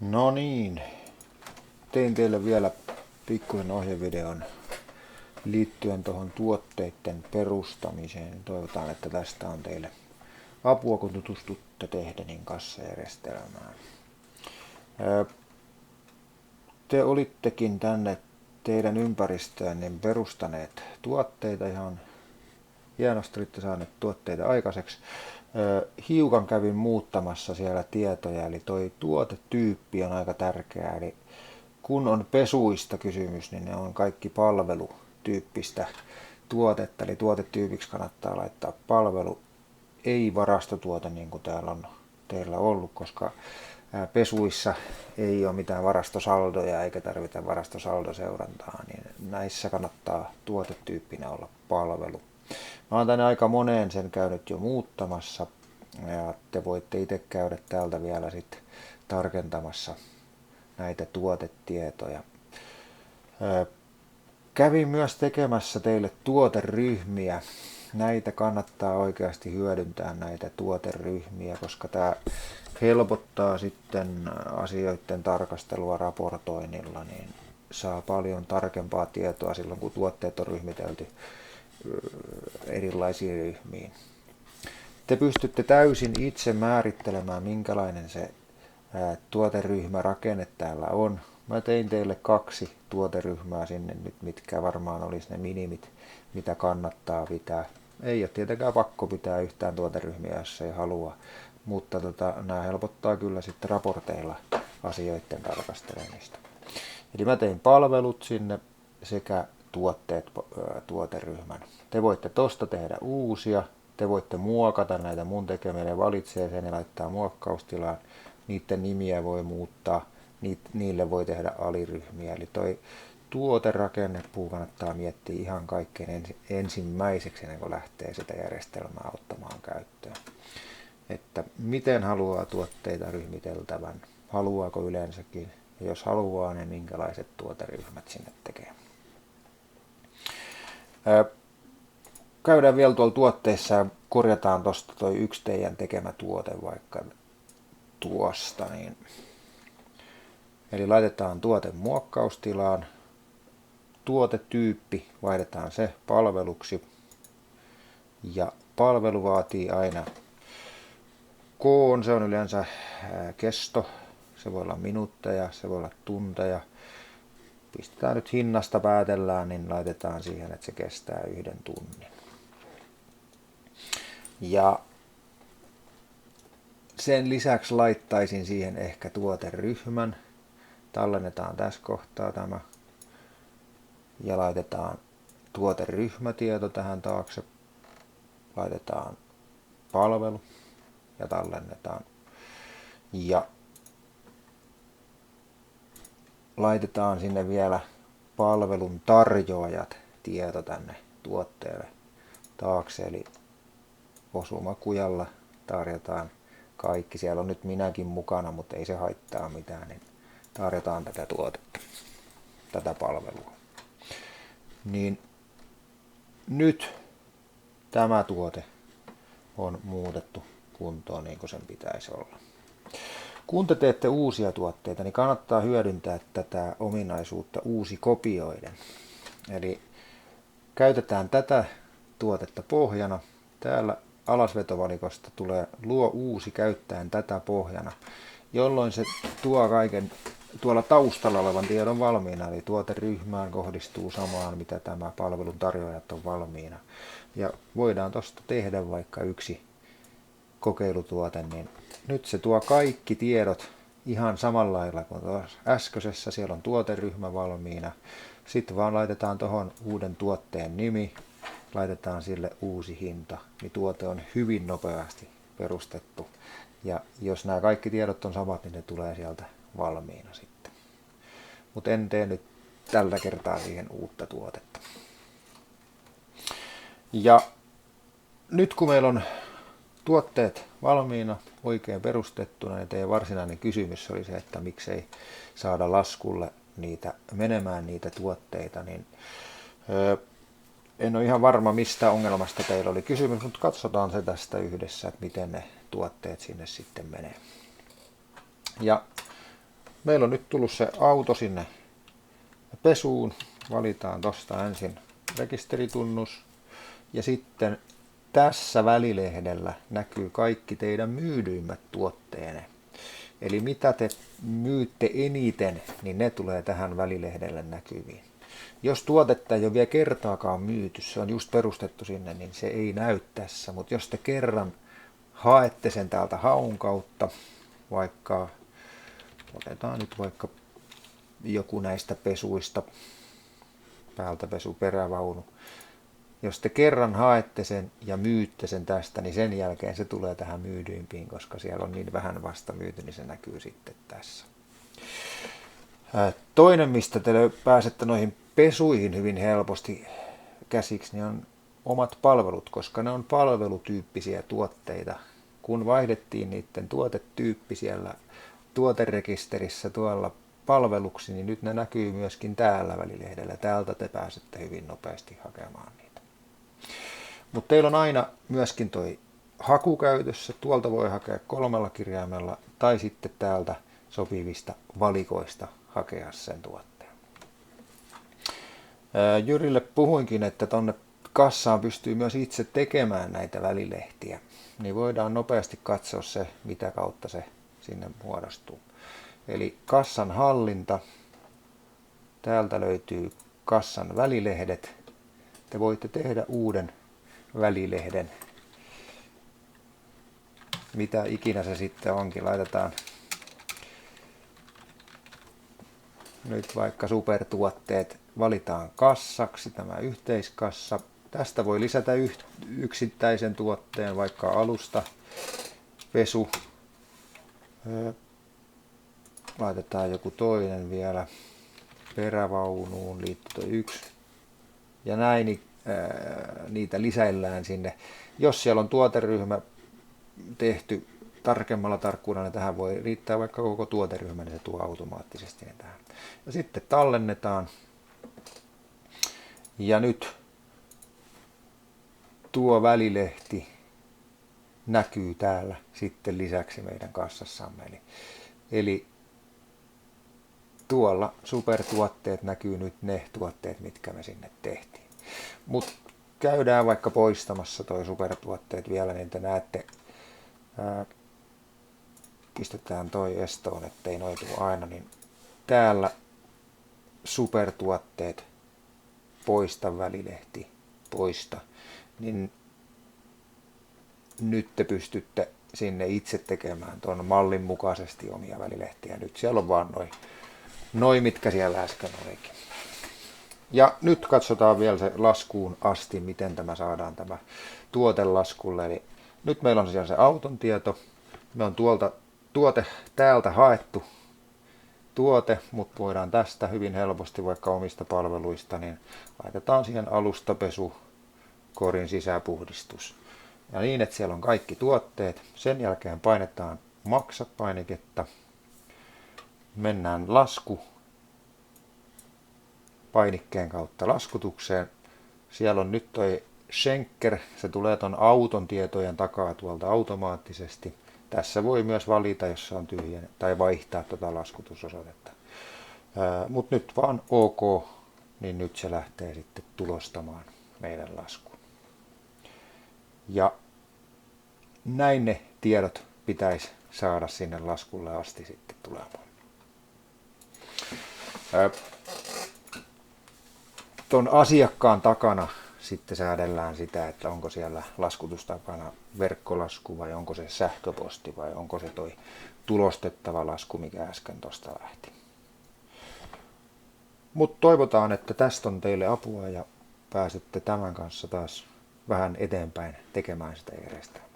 No niin, tein teille vielä pikkuisen ohjevideon liittyen tuohon tuotteiden perustamiseen. Toivotaan, että tästä on teille apua, kun tutustutte Tehdenin kassajärjestelmään. Te olittekin tänne teidän ympäristöön niin perustaneet tuotteita ihan hienosti, olitte saaneet tuotteita aikaiseksi. Hiukan kävin muuttamassa siellä tietoja, eli toi tuotetyyppi on aika tärkeä, eli kun on pesuista kysymys, niin ne on kaikki palvelutyyppistä tuotetta, eli tuotetyypiksi kannattaa laittaa palvelu, ei varastotuote niin kuin täällä on teillä ollut, koska pesuissa ei ole mitään varastosaldoja eikä tarvita varastosaldoseurantaa, niin näissä kannattaa tuotetyyppinä olla palvelu. Mä oon tänne aika moneen sen käynyt jo muuttamassa ja te voitte itse käydä täältä vielä sitten tarkentamassa näitä tuotetietoja. Kävin myös tekemässä teille tuoteryhmiä. Näitä kannattaa oikeasti hyödyntää näitä tuoteryhmiä, koska tämä helpottaa sitten asioiden tarkastelua raportoinnilla, niin saa paljon tarkempaa tietoa silloin, kun tuotteet on ryhmitelty erilaisiin ryhmiin. Te pystytte täysin itse määrittelemään, minkälainen se tuoteryhmärakenne täällä on. Mä tein teille 2 tuoteryhmää sinne nyt, mitkä varmaan olisi ne minimit, mitä kannattaa pitää. Ei ole tietenkään pakko pitää yhtään tuoteryhmiä, jos ei halua, mutta nämä helpottaa kyllä sitten raporteilla asioiden tarkastelemista. Eli mä tein palvelut sinne sekä tuotteet tuoteryhmän. Te voitte tosta tehdä uusia, te voitte muokata näitä mun tekeminen, valitsee sen ja laittaa muokkaustilaan. Niiden nimiä voi muuttaa, niille voi tehdä aliryhmiä. Eli toi tuoterakennepuu kannattaa miettiä ihan kaikkein ensimmäiseksi, ennen kuin lähtee sitä järjestelmää ottamaan käyttöön. Että miten haluaa tuotteita ryhmiteltävän, haluaako yleensäkin, ja jos haluaa, niin minkälaiset tuoteryhmät sinne tekee. Käydään vielä tuolla tuotteissa ja korjataan tuosta toi yksi teidän tekemä tuote vaikka tuosta. Niin. Eli laitetaan tuote muokkaustilaan, tuotetyyppi, vaihdetaan se palveluksi ja palvelu vaatii aina koon, se on yleensä kesto, se voi olla minuutteja, se voi olla tunteja. Pistetään nyt hinnasta päätellään, niin laitetaan siihen, että se kestää 1 tunnin. Ja sen lisäksi laittaisin siihen ehkä tuoteryhmän. Tallennetaan tässä kohtaa tämä. Ja laitetaan tuoteryhmätieto tähän taakse. Laitetaan palvelu ja tallennetaan. Ja laitetaan sinne vielä palvelun tarjoajat tieto tänne tuotteelle taakse, eli osumakujalla tarjotaan kaikki. Siellä on nyt minäkin mukana, mutta ei se haittaa mitään, niin tarjotaan tätä tuotetta, tätä palvelua. Niin nyt tämä tuote on muutettu kuntoon niin kuin sen pitäisi olla. Kun te teette uusia tuotteita, niin kannattaa hyödyntää tätä ominaisuutta uusi kopioiden. Eli käytetään tätä tuotetta pohjana. Täällä alasvetovalikosta tulee luo uusi käyttäen tätä pohjana, jolloin se tuo kaiken tuolla taustalla olevan tiedon valmiina, eli tuoteryhmään kohdistuu samaan, mitä tämä palvelun tarjoajat on valmiina. Ja voidaan tuosta tehdä vaikka yksi kokeilutuote, niin nyt se tuo kaikki tiedot ihan samalla lailla kuin tuossa äskeisessä. Siellä on tuoteryhmä valmiina. Sitten vaan laitetaan tuohon uuden tuotteen nimi, laitetaan sille uusi hinta, niin tuote on hyvin nopeasti perustettu. Ja jos nämä kaikki tiedot on samat, niin ne tulee sieltä valmiina sitten. Mutta en tee nyt tällä kertaa siihen uutta tuotetta. Ja nyt kun meillä on tuotteet valmiina, oikein perustettuna, niin teidän varsinainen kysymys oli se, että miksei saada laskulle menemään niitä tuotteita, niin en ole ihan varma, mistä ongelmasta teillä oli kysymys, mutta katsotaan se tästä yhdessä, että miten ne tuotteet sinne sitten menee. Ja meillä on nyt tullut se auto sinne pesuun. Valitaan tuosta ensin rekisteritunnus ja sitten tässä välilehdellä näkyy kaikki teidän myydyimmät tuotteenne. Eli mitä te myytte eniten, niin ne tulee tähän välilehdelle näkyviin. Jos tuotetta ei ole vielä kertaakaan myyty, se on just perustettu sinne, niin se ei näy tässä. Mutta jos te kerran haette sen täältä haun kautta, vaikka otetaan nyt vaikka joku näistä pesuista, päältäpesu, perävaunu. Jos te kerran haette sen ja myytte sen tästä, niin sen jälkeen se tulee tähän myydyimpiin, koska siellä on niin vähän vasta myyty, niin se näkyy sitten tässä. Toinen, mistä te pääsette noihin pesuihin hyvin helposti käsiksi, niin on omat palvelut, koska ne on palvelutyyppisiä tuotteita. Kun vaihdettiin niiden tuotetyyppi siellä tuoterekisterissä tuolla palveluksi, niin nyt ne näkyy myöskin täällä välilehdellä. Täältä te pääsette hyvin nopeasti hakemaan niitä. Mutta teillä on aina myöskin toi haku käytössä. Tuolta voi hakea 3 kirjaimella tai sitten täältä sopivista valikoista hakea sen tuotteen. Jyrille puhuinkin, että tonne kassaan pystyy myös itse tekemään näitä välilehtiä. Niin voidaan nopeasti katsoa se, mitä kautta se sinne muodostuu. Eli kassan hallinta. Täältä löytyy kassan välilehdet. Te voitte tehdä uuden välilehden. Mitä ikinä se sitten onkin. Laitetaan nyt vaikka supertuotteet. Valitaan kassaksi tämä yhteiskassa. Tästä voi lisätä yksittäisen tuotteen, vaikka alusta, pesu. Laitetaan joku toinen vielä. Perävaunuun liittyy 1. Ja näin niitä lisäillään sinne. Jos siellä on tuoteryhmä tehty tarkemmalla tarkkuudella, niin tähän voi riittää vaikka koko tuoteryhmä, niin se tuo automaattisesti ne tähän. Ja sitten tallennetaan. Ja nyt tuo välilehti näkyy täällä sitten lisäksi meidän kassassamme. Eli tuolla supertuotteet näkyy nyt ne tuotteet, mitkä me sinne tehtiin. Mutta käydään vaikka poistamassa toi supertuotteet vielä, niin te näette, pistetään toi estoon, ettei noitu aina, niin täällä supertuotteet, poista välilehti, poista, niin nyt te pystytte sinne itse tekemään tuon mallin mukaisesti omia välilehtiä. Nyt siellä on vaan noi mitkä siellä äsken olikin. Ja nyt katsotaan vielä se laskuun asti, miten tämä saadaan tämä tuotelaskulle. Eli nyt meillä on siellä se auton tieto. Me on täältä haettu tuote, mutta voidaan tästä hyvin helposti vaikka omista palveluista, niin laitetaan siihen alustapesu, korin sisäpuhdistus. Ja niin, että siellä on kaikki tuotteet. Sen jälkeen painetaan maksa-painiketta. Mennään lasku painikkeen kautta laskutukseen. Siellä on nyt toi Schenker, se tulee ton auton tietojen takaa tuolta automaattisesti. Tässä voi myös valita, jos se on tyhjä, tai vaihtaa tuota laskutusosoitetta. Mutta nyt vaan OK, niin nyt se lähtee sitten tulostamaan meidän laskuun. Ja näin ne tiedot pitäisi saada sinne laskulle asti sitten tulemaan. Tuon asiakkaan takana sitten säädellään sitä, että onko siellä laskutus takana verkkolasku vai onko se sähköposti vai onko se toi tulostettava lasku, mikä äsken tuosta lähti. Mutta toivotaan, että tästä on teille apua ja pääsette tämän kanssa taas vähän eteenpäin tekemään sitä järjestelmää.